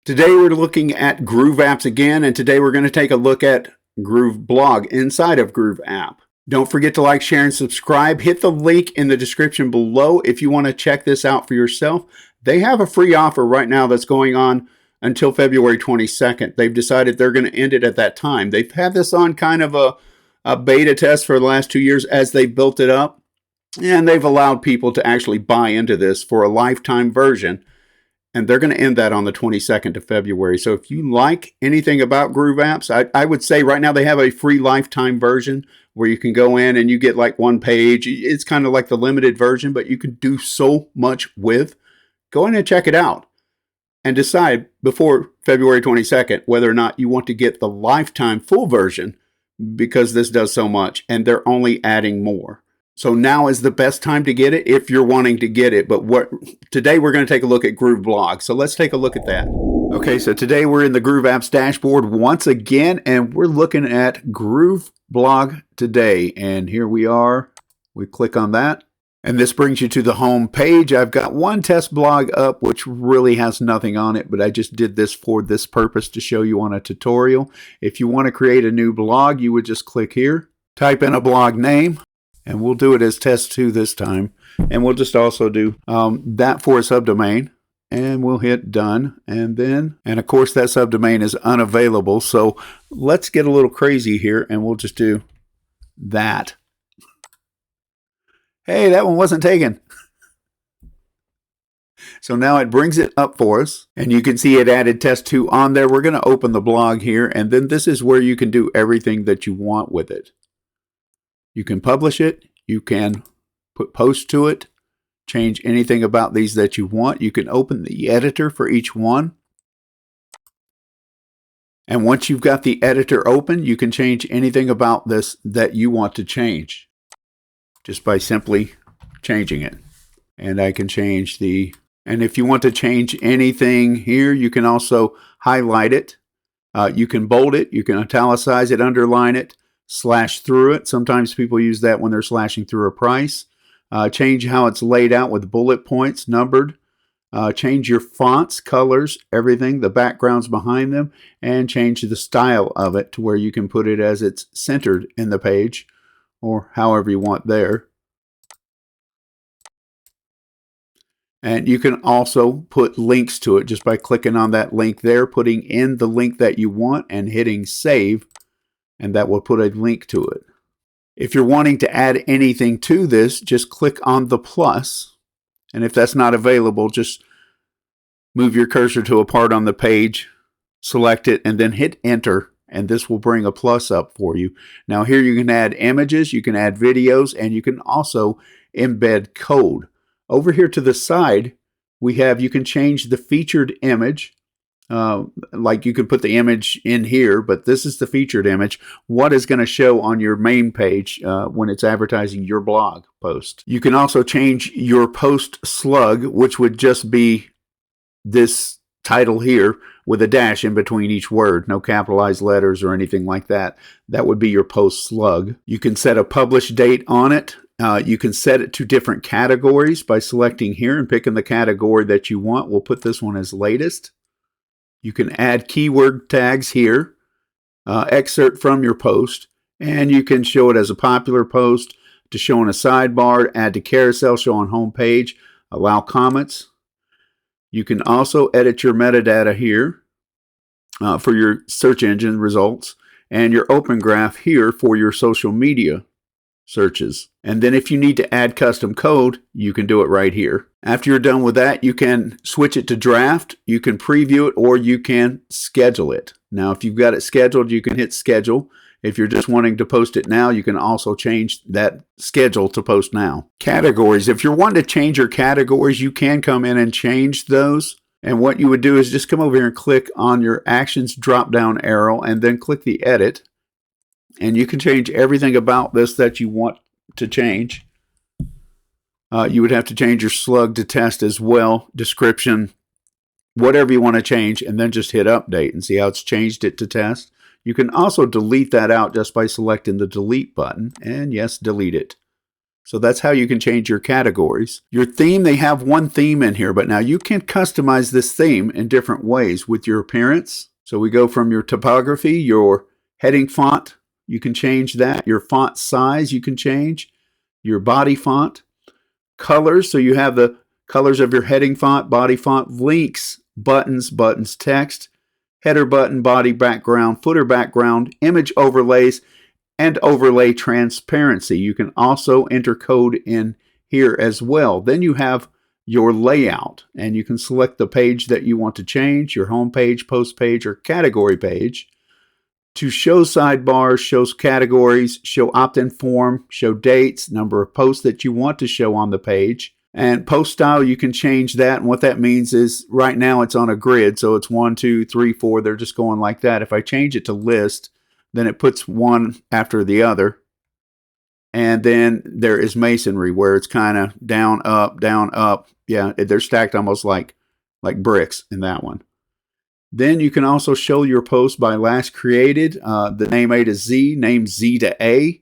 Today we're looking at Groove Apps again, and today we're going to take a look at grooveblog inside of Groove App. Don't forget to like, share, and subscribe. Hit the link in the description below if you want to check this out for yourself. They have a free offer right now that's going on until February 22nd. They've decided they're going to end it at that time. They've had this on kind of a beta test for the last 2 years as they built it up, and they've allowed people to actually buy into this for a lifetime version. And they're going to end that on the 22nd of February. So if you like anything about Groove Apps, I would say right now they have a free lifetime version where you can go in and you get like one page. It's kind of like the limited version, but you can do so much with. Go in and check it out and decide before February 22nd whether or not you want to get the lifetime full version, because this does so much and they're only adding more. So now is the best time to get it if you're wanting to get it. But today we're going to take a look at grooveblog. So let's take a look at that. Okay, so today we're in the Groove Apps dashboard once again, and we're looking at grooveblog today. And here we are. We click on that, and this brings you to the home page. I've got one test blog up, which really has nothing on it, but I just did this for this purpose to show you on a tutorial. If you want to create a new blog, you would just click here, type in a blog name. And we'll do it as test 2 this time. And we'll just also do that for a subdomain. And we'll hit done. And of course, that subdomain is unavailable. So let's get a little crazy here. And we'll just do that. Hey, that one wasn't taken. So now it brings it up for us. And you can see it added test 2 on there. We're going to open the blog here. And then this is where you can do everything that you want with it. You can publish it, you can put posts to it, change anything about these that you want. You can open the editor for each one. And once you've got the editor open, you can change anything about this that you want to change just by simply changing it. And I can change and if you want to change anything here, you can also highlight it. You can bold it, you can italicize it, underline it, slash through it. Sometimes people use that when they're slashing through a price. Change how it's laid out with bullet points, numbered. Change your fonts, colors, everything, the backgrounds behind them, and change the style of it to where you can put it as it's centered in the page or however you want there. And you can also put links to it just by clicking on that link there, putting in the link that you want and hitting save. And that will put a link to it. If you're wanting to add anything to this, just click on the plus. And if that's not available, just move your cursor to a part on the page, select it, and then hit enter. And this will bring a plus up for you. Now here you can add images, you can add videos, and you can also embed code. Over here to the side, you can change the featured image. Like you could put the image in here, but this is the featured image. What is going to show on your main page when it's advertising your blog post. You can also change your post slug, which would just be this title here with a dash in between each word, no capitalized letters or anything like that. That would be your post slug. You can set a publish date on it. You can set it to different categories by selecting here and picking the category that you want. We'll put this one as latest. You can add keyword tags here, excerpt from your post, and you can show it as a popular post, to show in a sidebar, add to carousel, show on home page, allow comments. You can also edit your metadata here for your search engine results, and your open graph here for your social media searches. And then if you need to add custom code, you can do it right here. After you're done with that, you can switch it to draft, you can preview it, or you can schedule it. Now, if you've got it scheduled, you can hit schedule. If you're just wanting to post it now, you can also change that schedule to post now. Categories. If you're wanting to change your categories, you can come in and change those. And what you would do is just come over here and click on your actions drop-down arrow and then click the edit. And you can change everything about this that you want to change. You would have to change your slug to test as well, description, whatever you want to change, and then just hit update and see how it's changed it to test. You can also delete that out just by selecting the delete button, and yes, delete it. So that's how you can change your categories. Your theme, they have one theme in here, but now you can customize this theme in different ways with your appearance. So we go from your typography, your heading font, you can change that. Your font size, you can change. Your body font. Colors, so you have the colors of your heading font, body font, links, buttons, text, header button, body background, footer background, image overlays, and overlay transparency. You can also enter code in here as well. Then you have your layout, and you can select the page that you want to change, your home page, post page, or category page. To show sidebars, show categories, show opt-in form, show dates, number of posts that you want to show on the page. And post style, you can change that. And what that means is right now it's on a grid. So it's 1, 2, 3, 4. They're just going like that. If I change it to list, then it puts one after the other. And then there is masonry where it's kind of down, up, down, up. Yeah, they're stacked almost like bricks in that one. Then you can also show your post by last created, the name A to Z, name Z to A,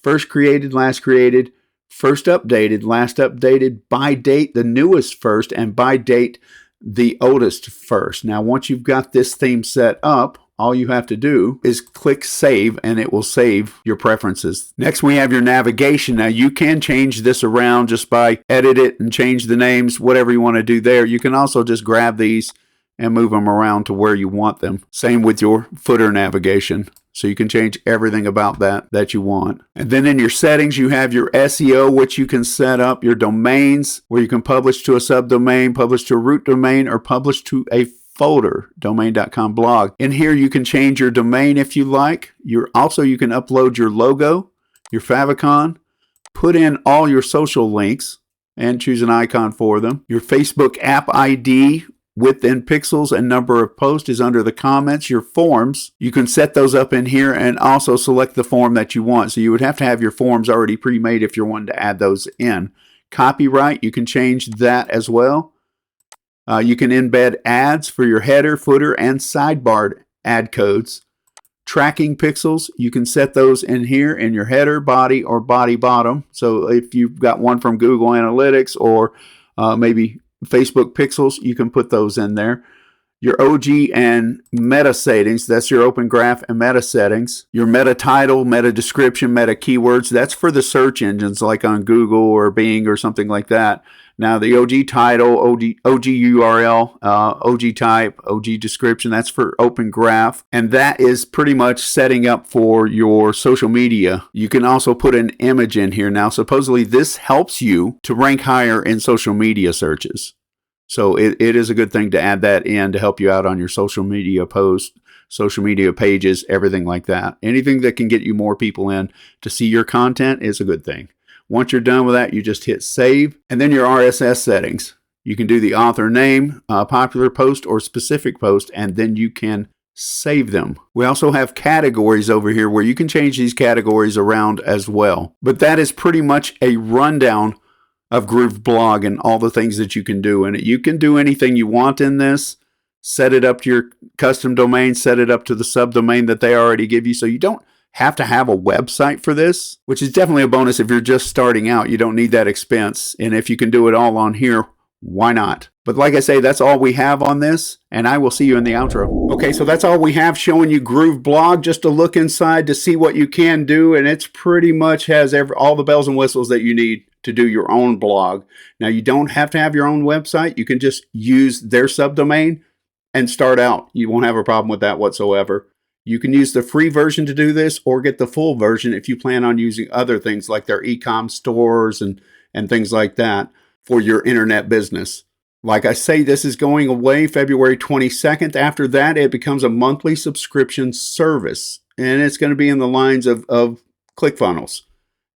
first created, last created, first updated, last updated, by date, the newest first, and by date, the oldest first. Now, once you've got this theme set up, all you have to do is click save and it will save your preferences. Next, we have your navigation. Now, you can change this around just by edit it and change the names, whatever you want to do there. You can also just grab these and move them around to where you want them. Same with your footer navigation. So you can change everything about that you want. And then in your settings, you have your SEO, which you can set up, your domains, where you can publish to a subdomain, publish to a root domain, or publish to a folder, domain.com blog. In here, you can change your domain if you like. You can upload your logo, your favicon, put in all your social links, and choose an icon for them. Your Facebook app ID, width in pixels and number of posts is under the comments. Your forms, you can set those up in here and also select the form that you want. So you would have to have your forms already pre-made if you're wanting to add those in. Copyright, you can change that as well. You can embed ads for your header, footer, and sidebar ad codes. Tracking pixels, you can set those in here in your header, body, or body bottom. So if you've got one from Google Analytics or maybe Facebook pixels, you can put those in there. Your OG and meta settings, that's your open graph and meta settings. Your meta title, meta description, meta keywords, that's for the search engines like on Google or Bing or something like that. Now the OG title, OG URL, OG type, OG description, that's for open graph. And that is pretty much setting up for your social media. You can also put an image in here. Now supposedly this helps you to rank higher in social media searches. So it is a good thing to add that in to help you out on your social media posts, social media pages, everything like that. Anything that can get you more people in to see your content is a good thing. Once you're done with that, you just hit save. And then your RSS settings. You can do the author name, popular post, or specific post, and then you can save them. We also have categories over here where you can change these categories around as well. But that is pretty much a rundown of grooveblog and all the things that you can do in it. You can do anything you want in this. Set it up to your custom domain, set it up to the subdomain that they already give you. So you don't have to have a website for this, which is definitely a bonus if you're just starting out. You don't need that expense. And if you can do it all on here, why not? But like I say, that's all we have on this, and I will see you in the outro. Okay, so that's all we have showing you grooveblog, just to look inside to see what you can do, and it's pretty much has all the bells and whistles that you need to do your own blog. Now, you don't have to have your own website. You can just use their subdomain and start out. You won't have a problem with that whatsoever. You can use the free version to do this or get the full version if you plan on using other things like their e-com stores and things like that for your internet business. Like I say, this is going away February 22nd. After that, it becomes a monthly subscription service, and it's going to be in the lines of ClickFunnels.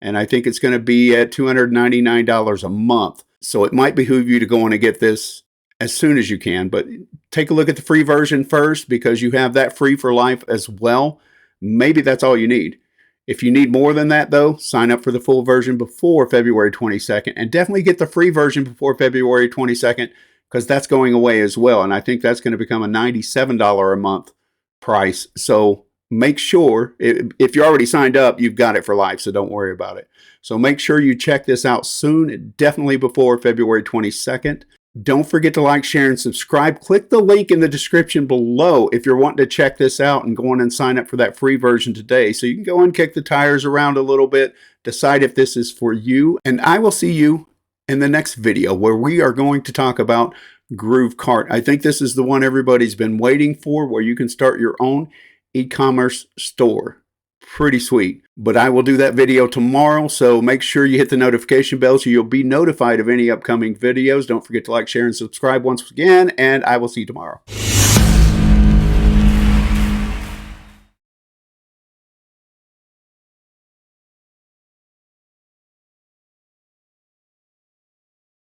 And I think it's going to be at $299 a month. So it might behoove you to go in and get this as soon as you can, but take a look at the free version first because you have that free for life as well. Maybe that's all you need. If you need more than that, though, sign up for the full version before February 22nd, and definitely get the free version before February 22nd because that's going away as well. And I think that's going to become a $97 a month price. So make sure, if you're already signed up, you've got it for life, so don't worry about it. So make sure you check this out soon, definitely before February 22nd. Don't forget to like, share, and subscribe. Click the link in the description below if you're wanting to check this out and go on and sign up for that free version today. So you can go and kick the tires around a little bit, decide if this is for you, and I will see you in the next video where we are going to talk about Groove Cart. I think this is the one everybody's been waiting for, where you can start your own e-commerce store. Pretty sweet. But I will do that video tomorrow, so make sure you hit the notification bell so you'll be notified of any upcoming videos. Don't forget to like, share, and subscribe once again, and I will see you tomorrow.